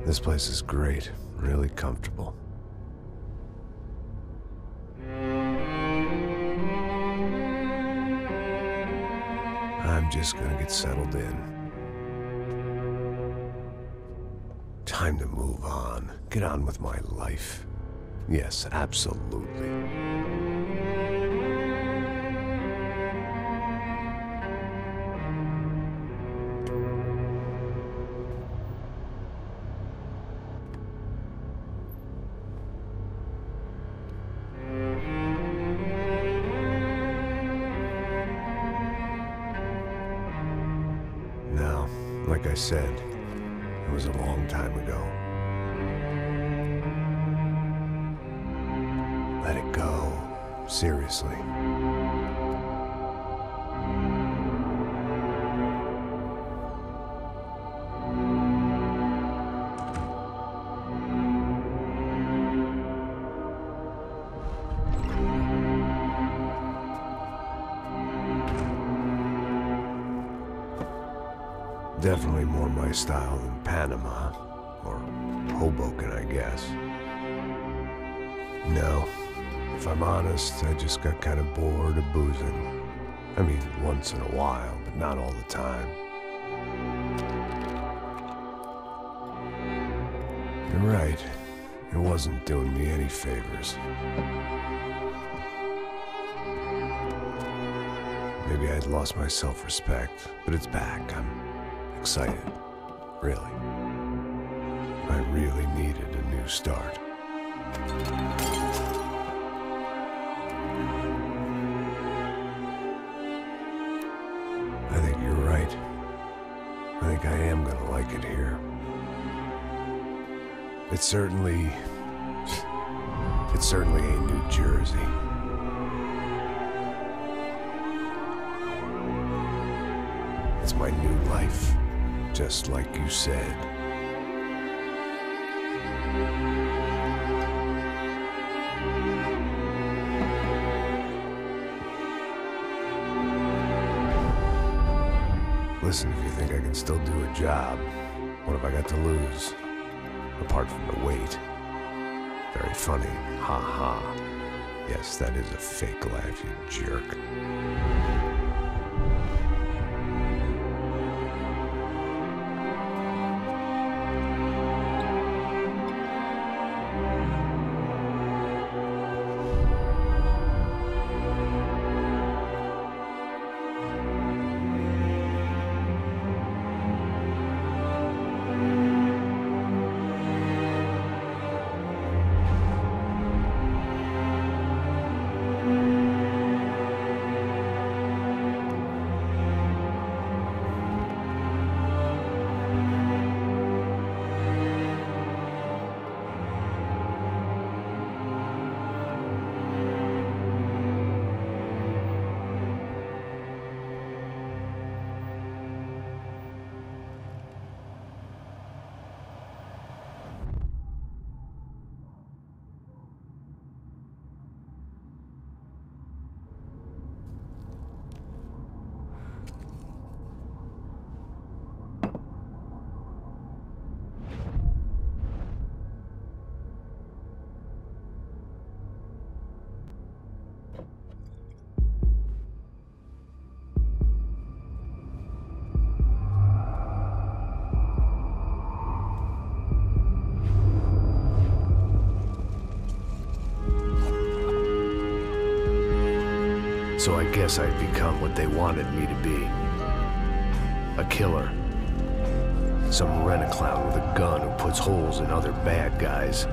This place is great, really comfortable. I'm just gonna get settled in. Time to move on. Get on with my life. Yes, absolutely. Now, like I said, it was a long time ago. Let it go. Seriously. Definitely more my style than Panama, or Hoboken, I guess. No, if I'm honest, I just got kind of bored of boozing. I mean, once in a while, but not all the time. You're right, it wasn't doing me any favors. Maybe I'd lost my self-respect, but it's back. I'm excited, really. I really needed a new start. I think you're right. I think I am gonna like it here. It certainly ain't New Jersey. It's my new life. Just like you said. Listen, if you think I can still do a job, what have I got to lose? Apart from the weight. Very funny. Ha ha. Yes, that is a fake laugh, you jerk. So I guess I'd become what they wanted me to be. A killer. Some rent-a-clown with a gun who puts holes in other bad guys.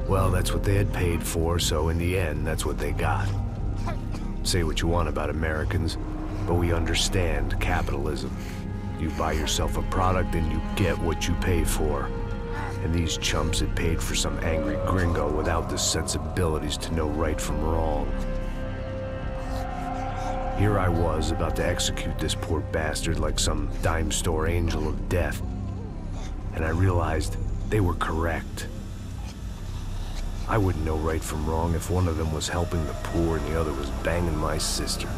Well, that's what they had paid for, so in the end, that's what they got. Say what you want about Americans, but we understand capitalism. You buy yourself a product and you get what you pay for. And these chumps had paid for some angry gringo without the sensibilities to know right from wrong. Here I was, about to execute this poor bastard like some dime store angel of death. And I realized they were correct. I wouldn't know right from wrong if one of them was helping the poor and the other was banging my sister.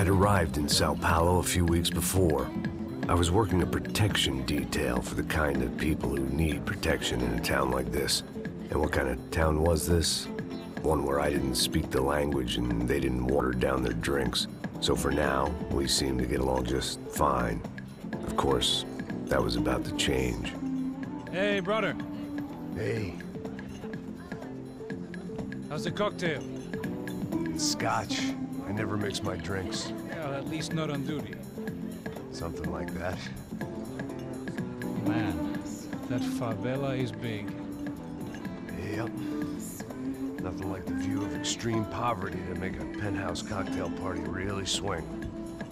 I'd arrived in Сан-Паулу a few weeks before. I was working a protection detail for the kind of people who need protection in a town like this. And what kind of town was this? One where I didn't speak the language and they didn't water down their drinks. So for now, we seemed to get along just fine. Of course, that was about to change. Hey, brother. Hey. How's the cocktail? Scotch. I never mix my drinks. Well, at least not on duty. Something like that. Man, that favela is big. Yep. Nothing like the view of extreme poverty to make a penthouse cocktail party really swing.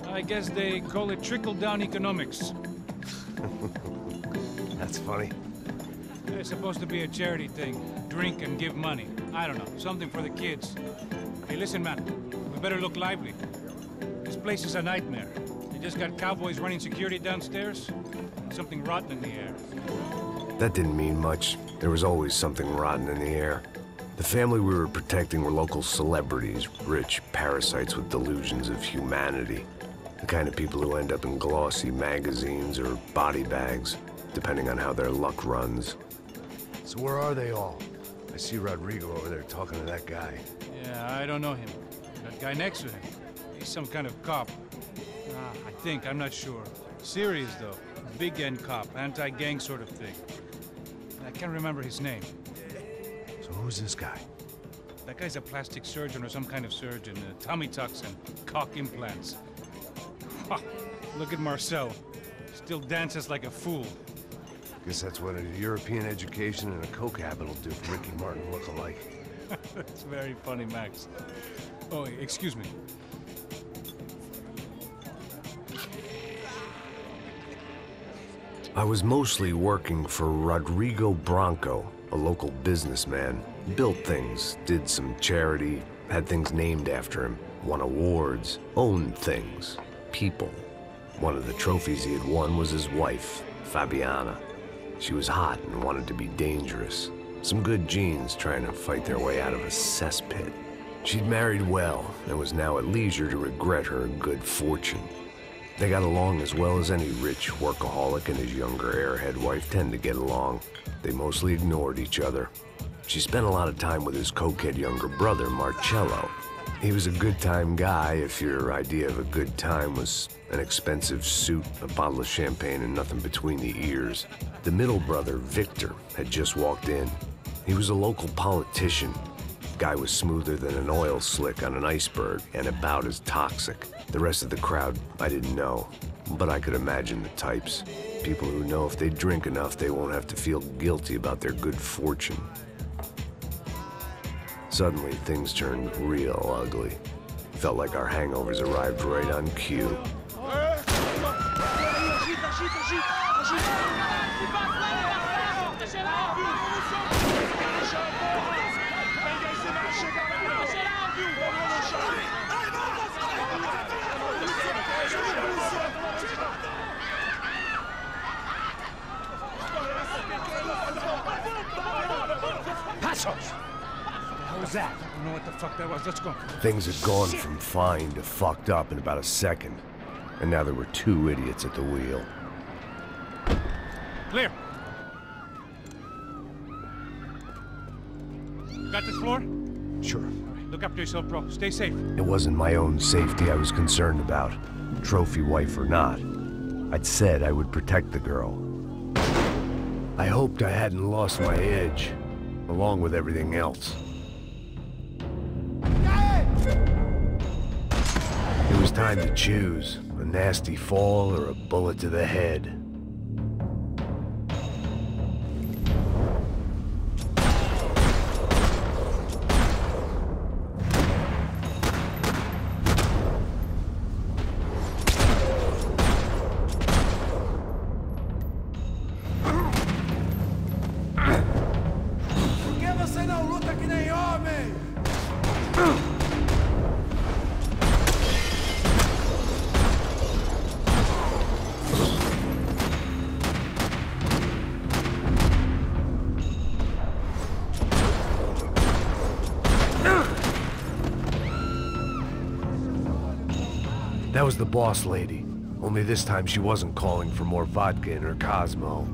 I guess they call it trickle-down economics. That's funny. It's supposed to be a charity thing. Drink and give money. I don't know, something for the kids. Hey, listen, man. We better look lively. This place is a nightmare. They just got cowboys running security downstairs. Something rotten in the air. That didn't mean much. There was always something rotten in the air. The family we were protecting were local celebrities, rich parasites with delusions of humanity. The kind of people who end up in glossy magazines or body bags, depending on how their luck runs. So where are they all? I see Rodrigo over there talking to that guy. Yeah, I don't know him. That guy next to him. He's some kind of cop. I think, I'm not sure. Serious, though. Big end cop, anti-gang sort of thing. I can't remember his name. So who's this guy? That guy's a plastic surgeon or some kind of surgeon. Tummy tucks and cock implants. Ha! Look at Marcel. Still dances like a fool. Guess that's what a European education and a coke habit will do for Ricky Martin look-alike. That's very funny, Max. Oh, excuse me. I was mostly working for Rodrigo Branco, a local businessman. Built things, did some charity, had things named after him, won awards, owned things, people. One of the trophies he had won was his wife, Fabiana. She was hot and wanted to be dangerous. Some good genes trying to fight their way out of a cesspit. She'd married well and was now at leisure to regret her good fortune. They got along as well as any rich workaholic and his younger airhead wife tend to get along. They mostly ignored each other. She spent a lot of time with his cokehead younger brother, Marcello. He was a good-time guy if your idea of a good time was an expensive suit, a bottle of champagne, and nothing between the ears. The middle brother, Victor, had just walked in. He was a local politician. Guy was smoother than an oil slick on an iceberg and about as toxic. The rest of the crowd, I didn't know, but I could imagine the types. People who know if they drink enough, they won't have to feel guilty about their good fortune. Suddenly, things turned real ugly. Felt like our hangovers arrived right on cue. What was that? I don't know what the fuck that was. Let's go. Things had gone from fine to fucked up in about a second. And now there were two idiots at the wheel. Clear. Got this floor? Sure. All right, look after yourself, bro. Stay safe. It wasn't my own safety I was concerned about. Trophy wife or not. I'd said I would protect the girl. I hoped I hadn't lost my edge, along with everything else. It was time to choose, a nasty fall or a bullet to the head. That was the boss lady. Only this time she wasn't calling for more vodka in her Cosmo.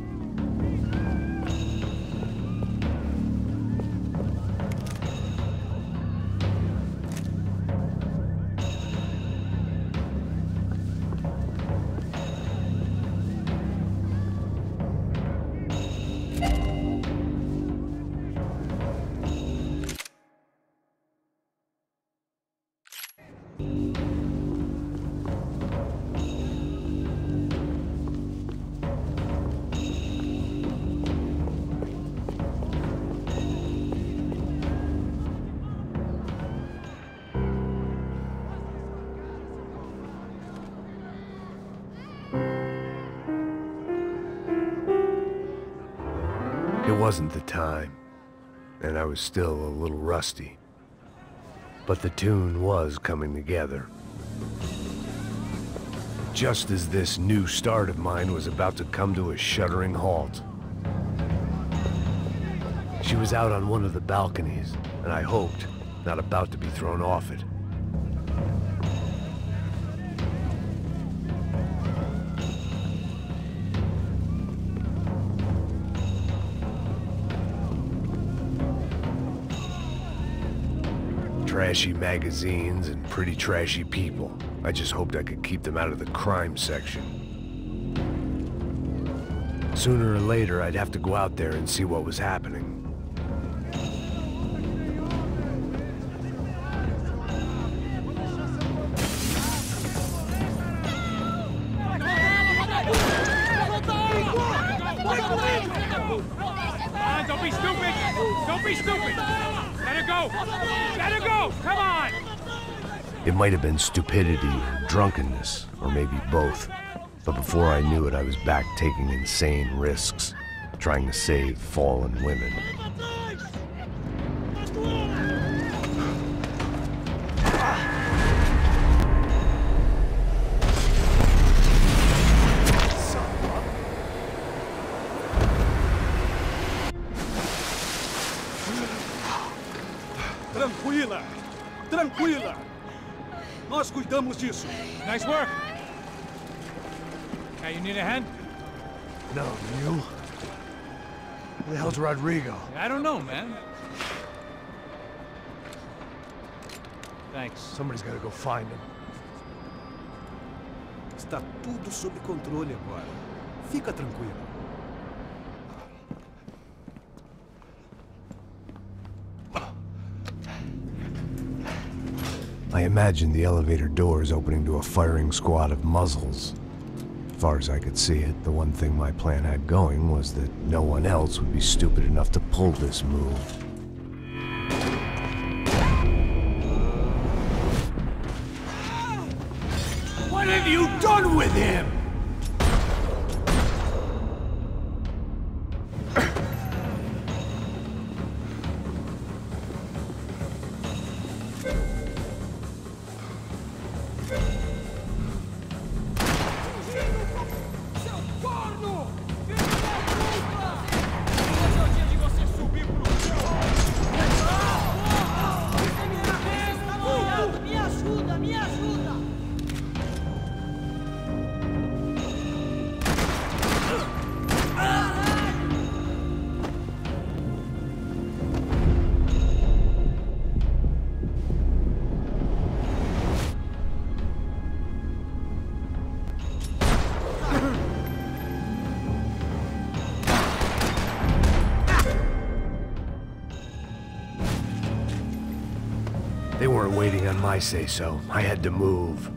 It wasn't the time, and I was still a little rusty. But the tune was coming together. Just as this new start of mine was about to come to a shuddering halt. She was out on one of the balconies, and I hoped, not about to be thrown off it. Trashy magazines and pretty trashy people. I just hoped I could keep them out of the crime section. Sooner or later, I'd have to go out there and see what was happening. Don't be stupid! Don't be stupid! Let her go! Let her go! Come on! It might have been stupidity or drunkenness, or maybe both. But before I knew it, I was back taking insane risks, trying to save fallen women. Tranquila! Tranquila! Nós cuidamos disso. Nice work! Hey, you need a hand? No, you? Who the hell's Rodrigo? I don't know, man. Thanks. Somebody's gotta go find him. Está tudo sob controle agora. Fica tranquilo. I imagined the elevator doors opening to a firing squad of muzzles. As far as I could see it, the one thing my plan had going was that no one else would be stupid enough to pull this move. What have you done with him? They weren't waiting on my say-so. I had to move.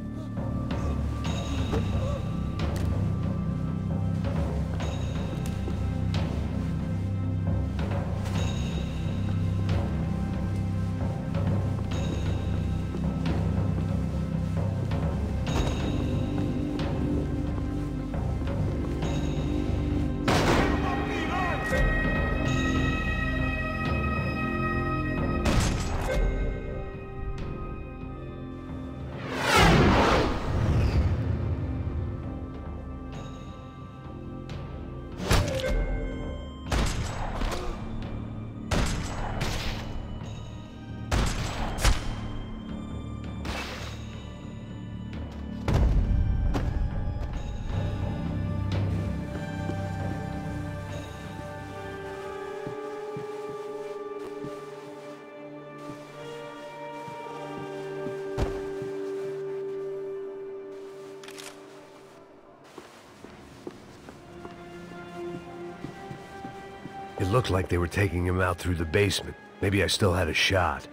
looked like they were taking him out through the basement. Maybe I still had a shot.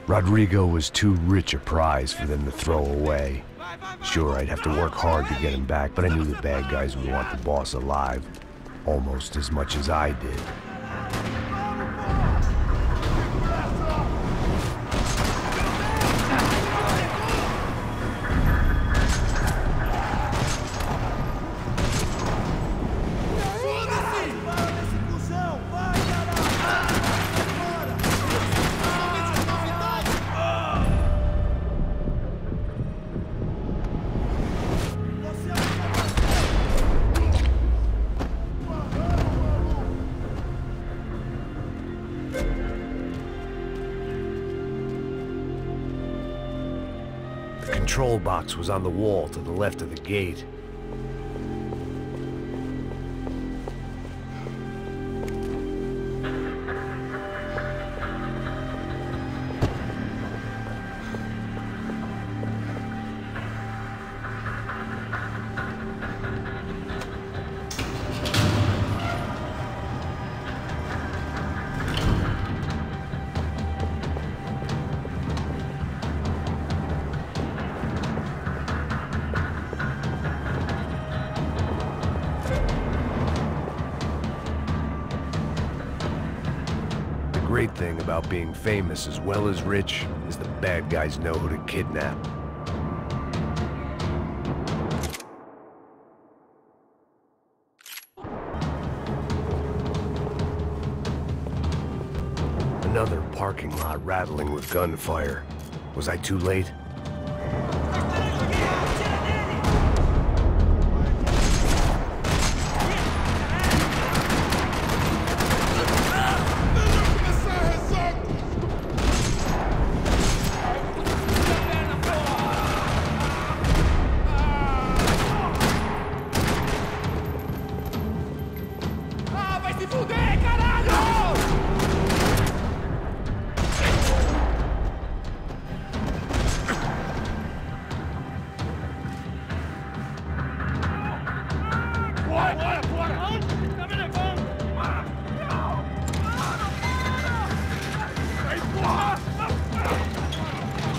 Rodrigo was too rich a prize for them to throw away. Sure, I'd have to work hard to get him back, but I knew the bad guys would want the boss alive, almost as much as I did. The control box was on the wall to the left of the gate. The great thing about being famous as well as rich is the bad guys know who to kidnap. Another parking lot rattling with gunfire. Was I too late?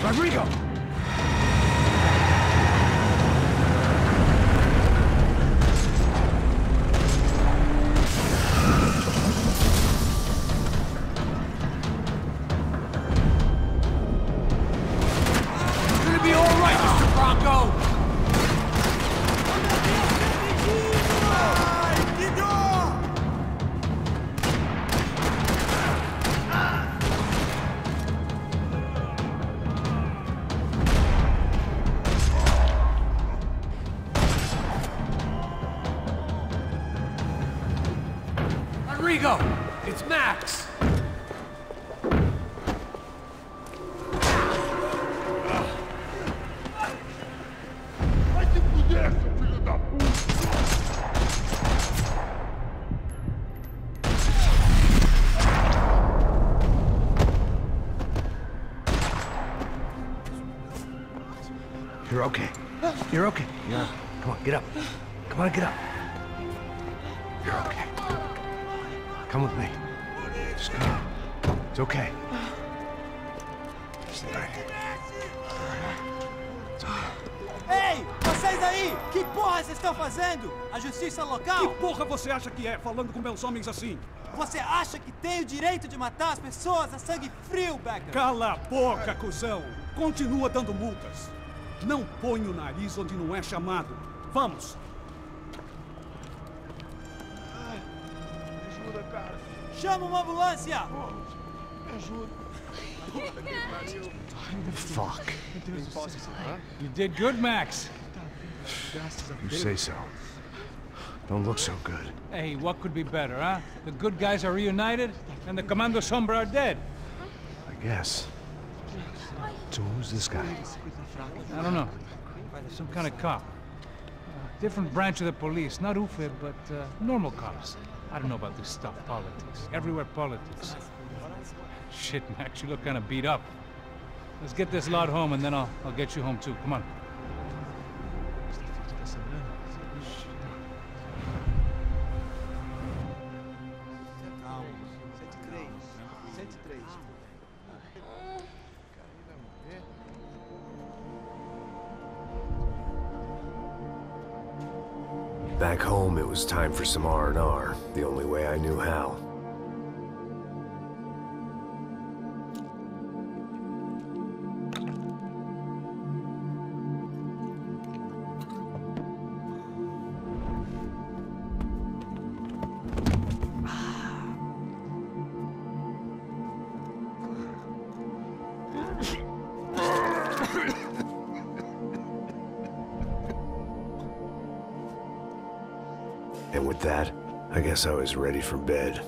Rodrigo! It's gonna be all right, Mr. Bronco! Rodrigo! It's Max! You're okay. You're okay. Yeah. Come on, get up. Come on, get up. You're okay. Come with me. Just come. It's okay. Stay right here. It's okay. Ei, vocês aí! Que porra vocês estão fazendo? A justiça local? Que porra você acha que é, falando com meus homens assim? Você acha que tem o direito de matar as pessoas a sangue frio, Becker? Cala a boca, cuzão! Continua dando multas. Não põe o nariz onde não é chamado. Vamos! Chama uma ambulância! Fuck. You did good, Max. You say so. Don't look so good. Hey, what could be better, huh? The good guys are reunited, and the Commando Sombra are dead. I guess. So who's this guy? I don't know. Some kind of cop. Different branch of the police. Not UFE, but normal cops. I don't know about this stuff, politics. Everywhere politics. Shit, Max, you look kind of beat up. Let's get this lot home, and then I'll get you home, too. Come on. Back home, it was time for some R&R, the only way I knew how. And with that, I guess I was ready for bed.